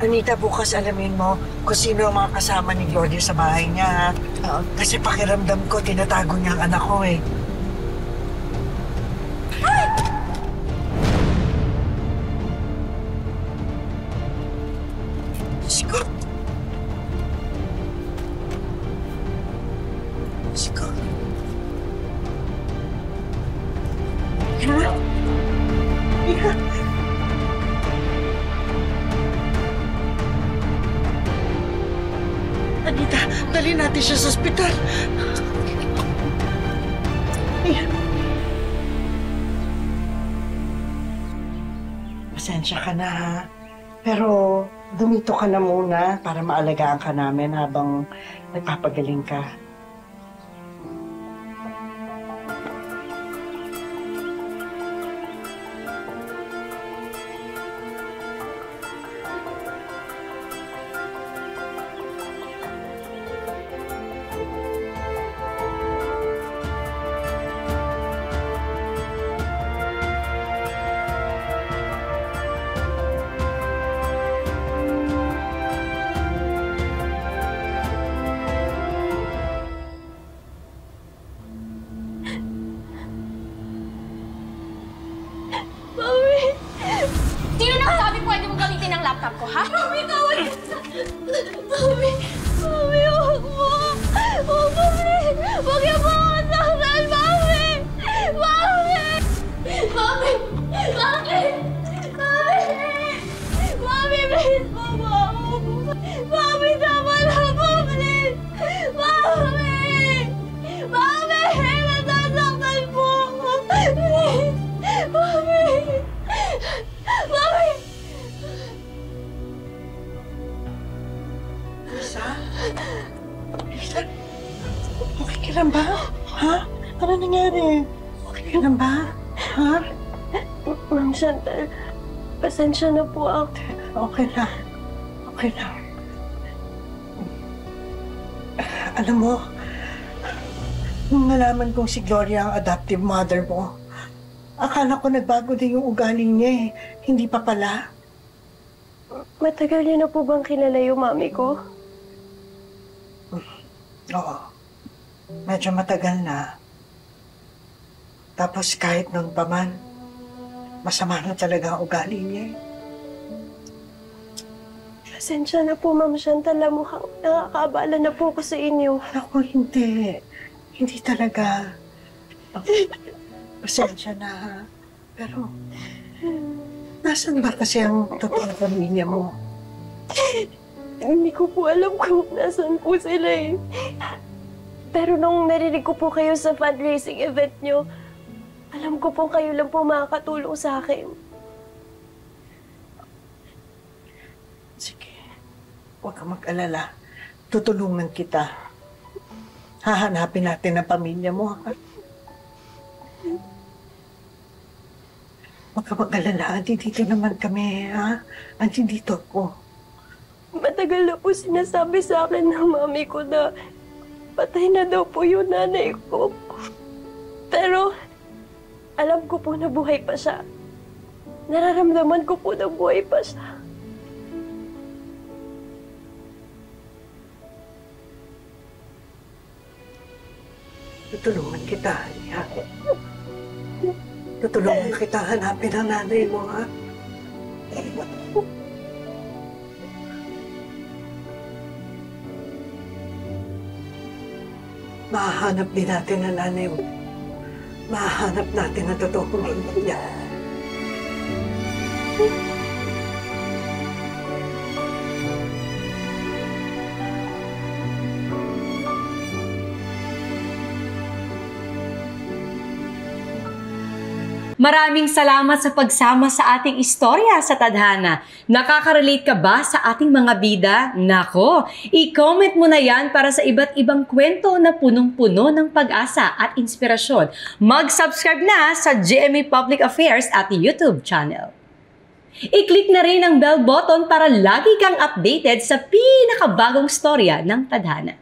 Anita, bukas alamin mo kung sino ang mga kasama ni Gloria sa bahay niya. Kasi pakiramdam ko, tinatago niya ang anak ko eh. Ay! Siko! Siko! Ha? Ika! Anita, dali natin siya sa ospital. Pasensya ka na, ha? Pero dumito ka na muna para maalagaan ka namin habang nagpapagaling ka. laptop ko, ha? Mami, tawag ka! Mami! Mami, huwag mo! Huwag mo, please! Huwag niyo po ako saktan, Mami! Mami! Mami! Bakit? Mami! Mami, please po po! Mami, tama na po, please! Mami! Mami! Nasasaktan po ako! Please! Mami! Mami! Lisa? Lisa? Okay ka lang ba? Ha? Ano nangyari? Okay ka lang ba? Ha? Ma'am Chantal, pasensya na po ako. Okay lang. Okay lang. Alam mo, nung nalaman kong si Gloria ang adoptive mother mo, akala ko nagbago din yung ugali niya eh. Hindi pa pala. Matagal niyo na po bang kilala yung mami ko? Oo. Medyo matagal na. Tapos kahit noon pa man, masama na talaga ang ugali niya. Pasensya na po, Ma'am Chantal. Mukhang nakakaabala na po ako sa inyo. Ako, hindi. Hindi talaga. Pasensya na, ha? Pero, nasan ba kasi ang totoong pamilya mo? Hindi ko po alam kung nasan po sila eh. Pero nung narinig ko po kayo sa fundraising event nyo, alam ko po kayo lang po makakatulong sa akin. Sige. Huwag kang mag-alala. Tutulungan kita. Hahanapin natin ang pamilya mo, ha? Huwag kang mag-alala. Dito naman kami, ha? Dito ako. Matagal na po sinasabi sa akin ng mami ko na patay na daw po yung nanay ko. Pero alam ko po na buhay pa siya. Nararamdaman ko po na buhay pa siya. Tutulungan kita, ha? Tutulungan kita hanapin ang nanay mo, ha? Mahahanap din natin ang nanay mo. Mahahanap natin ang totoong pamilya. Maraming salamat sa pagsama sa ating istorya sa Tadhana. Nakaka-relate ka ba sa ating mga bida? Nako, i-comment mo na yan para sa iba't ibang kwento na punong-puno ng pag-asa at inspirasyon. Mag-subscribe na sa GMA Public Affairs at YouTube channel. I-click na rin ang bell button para lagi kang updated sa pinakabagong storya ng Tadhana.